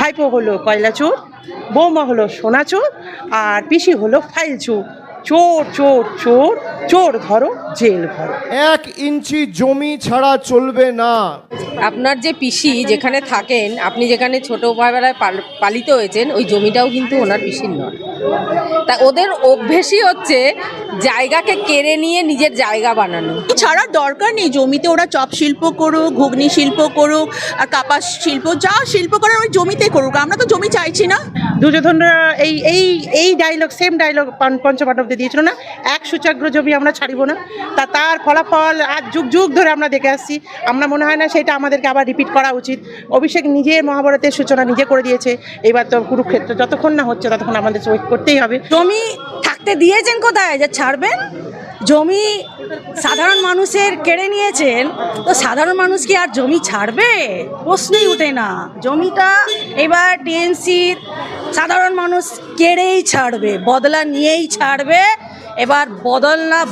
ভাইপো হলো কয়লা চোর, বৌমা হলো সোনা চোর, আর পিসি হলো ফাইল চোর। চোর চোর চোর, চোর ধরো জেল ভরো। 1 ইঞ্চি জমি ছাড়া চলবে না। আপনার যে পিসি যেখানে থাকেন, আপনি যেখানে ছোটোবেলায় পালিত হয়েছেন, ওই জমিটাও কিন্তু ওনার পিসির নয়। তা ওদের অভ্যেসই হচ্ছে জায়গাকে কেড়ে নিয়ে নিজের জায়গা বানানো। ছাড়ার দরকার নেই, জমিতে ওরা চপ শিল্প করুক, ঘুগনি শিল্প করুক, আর কাপাস শিল্প, যা শিল্প করে ওই জমিতে করুক। আমরা তো জমি চাইছি না। দুর্যোধনরা এই এই এই ডায়লগ, সেম ডায়লগ পঞ্চপাণ্ডবদের দিয়েছিল না, এক সূচাগ্র জমি আমরা ছাড়িব না। তার ফলাফল আজ যুগ যুগ ধরে আমরা দেখে আসছি। আমরা মনে হয় না সেটা আমাদেরকে আবার রিপিট করা উচিত। অভিষেক নিজে মহাভারতের সূচনা নিজে করে দিয়েছে, এবার তো কুরুক্ষেত্র যতক্ষণ না হচ্ছে ততক্ষণ আমাদের ওয়েট করতেই হবে। জমি থাকতে দিয়েছেন কোথায় যে ছাড়বেন? জমি সাধারণ মানুষের কেড়ে নিয়েছেন, তো সাধারণ মানুষ কি আর জমি ছাড়বে? প্রশ্নই ওঠে না। জমিটা এবার টিএমসির সাধারণ মানুষ কেড়েই ছাড়বে, বদলা নিয়েই ছাড়বে। এবার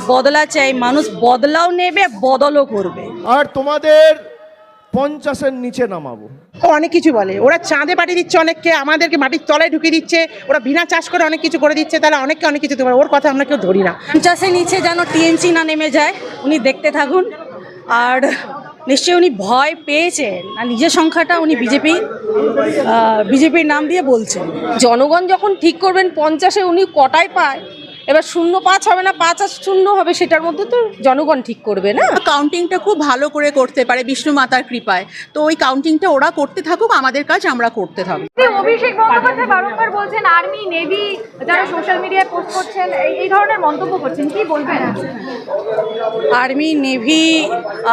বদলা চাই, মানুষ বদলাও নেবে, বদলও করবে। আর তোমাদের 50-এর নিচে নামাবো। অনেক কিছু বলে, ওরা চাঁদে পাঠিয়ে দিচ্ছে অনেককে, আমাদেরকে মাটির তলায় ঢুকিয়ে দিচ্ছে, ওরা বিনা চাষ করে অনেক কিছু করে দিচ্ছে, তাহলে অনেককে অনেক কিছু দিতে পারে। ওর কথা আমরা কেউ ধরি না। 50-এর নিচে যেন টিএমসি না নেমে যায়, উনি দেখতে থাকুন। আর নিশ্চয়ই উনি ভয় পেয়েছেন, আর নিজের সংখ্যাটা উনি বিজেপির নাম দিয়ে বলছেন। জনগণ যখন ঠিক করবেন 50-এ উনি কটায় পায়, এবার 0-5 হবে না 5-0 হবে, সেটার মধ্যে তো জনগণ ঠিক করবে না। কাউন্টিংটা খুব ভালো করে করতে পারে বিষ্ণু মাতার কৃপায়। তো ওই কাউন্টিংটা ওরা করতে থাকুক, আমাদের কাজ আমরা করতে থাকবো। অভিষেক বন্দ্যোপাধ্যায় বারংবার বলছেন আর্মি নেভি যারা সোশ্যাল মিডিয়ায় পোস্ট করছেন এই ধরনের মন্তব্য করছেন, কি বলবেন? আর্মি নেভি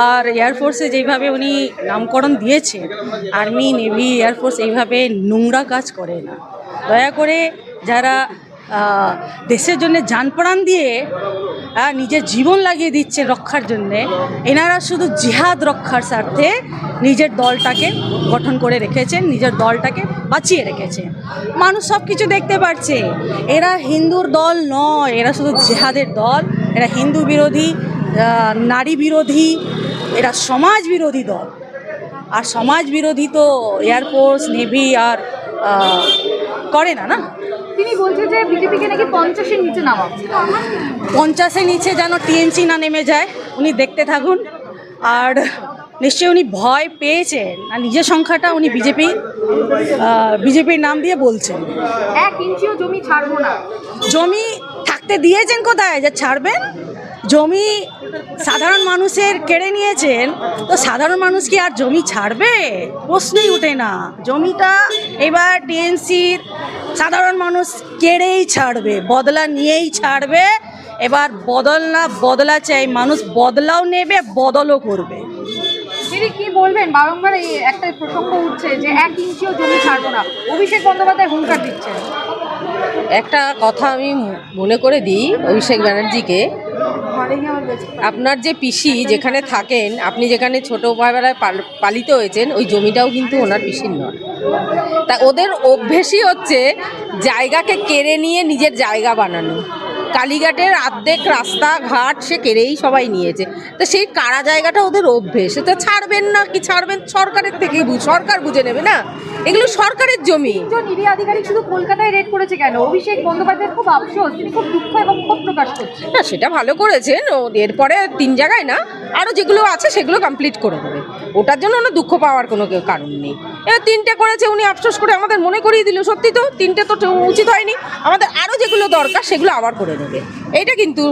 আর এয়ারফোর্সে যেভাবে উনি নামকরণ দিয়েছেন, আর্মি নেভি এয়ারফোর্স এইভাবে নোংরা কাজ করে না। দয়া করে যারা দেশের জন্য জানপ্রাণ দিয়ে নিজের জীবন লাগিয়ে দিচ্ছে রক্ষার জন্যে, এনারা শুধু জিহাদ রক্ষার স্বার্থে নিজের দলটাকে গঠন করে রেখেছেন, নিজের দলটাকে বাঁচিয়ে রেখেছেন। মানুষ সব কিছু দেখতে পাচ্ছে। এরা হিন্দুর দল নয়, এরা শুধু জিহাদের দল। এরা হিন্দু বিরোধী, নারী বিরোধী, এরা সমাজ বিরোধী দল। আর সমাজ বিরোধী তো এয়ারফোর্স নেভি আর করে না। তিনি বলছেন যে বিজেপিকে নাকি 50-এর নিচে নামাবে। 50-এর নিচে যেন টিএমসি না নেমে যায়, উনি দেখতে থাকুন। আর নিশ্চয়ই উনি ভয় পেয়েছেন, আর নিজের সংখ্যাটা উনি বিজেপির নাম দিয়ে বলছেন। 1 ইঞ্চিও জমি ছাড়বো না। জমি থাকতে দিয়েছেন কোথায় যে ছাড়বেন? জমি সাধারণ মানুষের কেড়ে নিয়েছেন, তো সাধারণ মানুষ কি আর জমি ছাড়বে? প্রশ্নই ওঠে না। জমিটা এবার টিএমসির সাধারণ মানুষ কেড়েই ছাড়বে, বদলা নিয়েই ছাড়বে। এবার বদলা চাই, মানুষ বদলাও নেবে, বদলও করবে। দিদি কি বলবেন? বারংবার এই একটা প্রসঙ্গ উঠছে যে 1 ইঞ্চিও জমি ছাড়বো না, অভিষেক বন্দ্যোপাধ্যায় হুঙ্কার দিচ্ছেন। একটা কথা আমি মনে করে দিই অভিষেক ব্যানার্জিকে, আপনার যে পিসি যেখানে থাকেন, আপনি যেখানে ছোটোবেলায় পালিত হয়েছেন, ওই জমিটাও কিন্তু ওনার পিসির নয়। তা ওদের অভ্যেসই হচ্ছে জায়গাকে কেড়ে নিয়ে নিজের জায়গা বানানো। কালীঘাটের অর্ধেক রাস্তাঘাট সে কেড়েই সবাই নিয়েছে। তো সেই কারা জায়গাটা ওদের অভ্যেস। তো ছাড়বেন না কি ছাড়বেন, সরকারের থেকে সরকার বুঝে নেবে না, এগুলো সরকারের জমি। ইডি আধিকারিক শুধু কলকাতায় রেড করেছে কেন? অভিষেক বন্দ্যোপাধ্যায়ের খুব আফসোস, তিনি খুব দুঃখ এবং ক্ষোভ প্রকাশ করছেন। না, সেটা ভালো করেছেন। এরপরে 3 জায়গায় না, আরও যেগুলো আছে সেগুলো কমপ্লিট করে দেবে। ওটার জন্য ওনার দুঃখ পাওয়ার কোনো কারণ নেই। এবার 3টে করেছে, উনি আফসোস করে আমাদের মনে করিয়ে দিল। সত্যি তো 3টে তো উচিত হয়নি, আমাদের আরও যেগুলো দরকার সেগুলো আবার করে দেবে। এইটা কিন্তু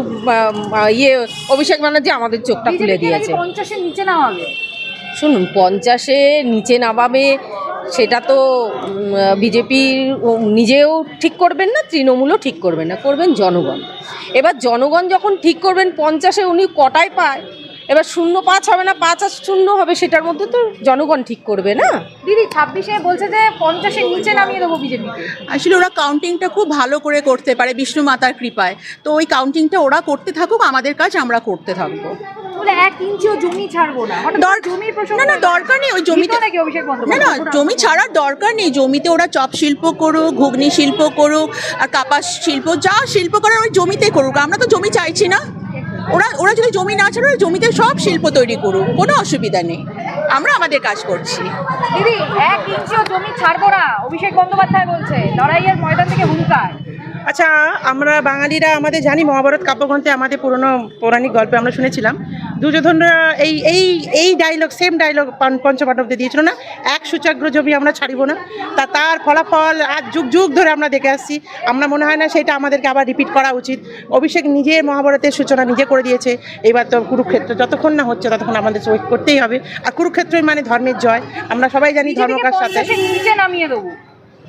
অভিষেক ব্যানার্জি আমাদের চোখটা খুলে দিয়েছে। 50-এর নিচে নামাবে। শুনুন, 50-এর নিচে নামাবে সেটা তো বিজেপি নিজেও ঠিক করবেন না, তৃণমূলও ঠিক করবেন না, করবেন জনগণ। এবার জনগণ যখন ঠিক করবেন 50-এ উনি কটায় পায়, এবার 0-5 হবে না 5-0 হবে, সেটার মধ্যে তো জনগণ ঠিক করবে না। দিদি 26-এ বলছে যে 50-এর নিচে নামিয়ে দেবো বিজেপিকে। আসলে ওরা কাউন্টিংটা খুব ভালো করে করতে পারে বিষ্ণু মাতার কৃপায়। তো ওই কাউন্টিংটা ওরা করতে থাকুক, আমাদের কাজ আমরা করতে থাকবো। বলে 1 ইঞ্চিও জমি ছাড়বো না। জমির প্রসঙ্গ না দরকার নেই ওই জমিতে নাকি অভিষেক না বন্দ্যোপাধ্যায়? জমি ছাড়ার দরকার নেই। জমিতে ওরা চপ শিল্প করুক, ঘুগনি শিল্প করুক, আর কাপাস শিল্প, যা শিল্প করার ওই জমিতে করুক। আমরা তো জমি চাইছি না। ওরা যদি জমি না ছাড়ে জমিতে সব শিল্প তৈরি করুক, কোনো অসুবিধা নেই। আমরা আমাদের কাজ করছি। দিদি 1 ইঞ্চিও জমি ছাড়বো না, অভিষেক বন্দ্যোপাধ্যায় বলছে, লড়াইয়ের ময়দান থেকে হুঙ্কার। আচ্ছা, আমরা বাঙালিরা আমাদের জানি মহাভারত কাব্যগ্রন্থে আমাদের পুরনো পৌরাণিক গল্পে আমরা শুনেছিলাম দুর্যোধনরা এই এই এই ডায়লগ, সেম ডায়লগ পঞ্চপাণ্ডবদের দিয়েছিল না, 1 সূচাগ্র জমি আমরা ছাড়িব না। তার ফলাফল আজ যুগ যুগ ধরে আমরা দেখে আসছি। আমরা মনে হয় না সেটা আমাদেরকে আবার রিপিট করা উচিত। অভিষেক নিজে মহাভারতের সূচনা নিজে করে দিয়েছে। এবার তো কুরুক্ষেত্র যতক্ষণ না হচ্ছে ততক্ষণ আমাদের সই করতেই হবে। আর কুরুক্ষেত্রের মানে ধর্মের জয়, আমরা সবাই জানি ধর্মকার সাথে। 50-এর নিচে নামিয়ে দেবো।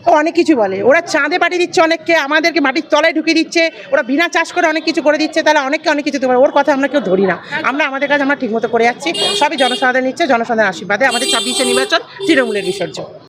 ও অনেক কিছু বলে, ওরা চাঁদে পাঠিয়ে দিচ্ছে অনেককে, আমাদেরকে মাটির তলায় ঢুকিয়ে দিচ্ছে, ওরা বিনা চাষ করে অনেক কিছু করে দিচ্ছে, তাহলে অনেককে অনেক কিছু দিতে পারে। ওর কথা আমরা কেউ ধরি না, আমরা আমাদের কাজ আমরা ঠিকমতো করে যাচ্ছি। সবই জনসাধারণ নিচ্ছে, জনসাধারণের আশীর্বাদে আমাদের 26শে নির্বাচন তৃণমূলের বিসর্জন।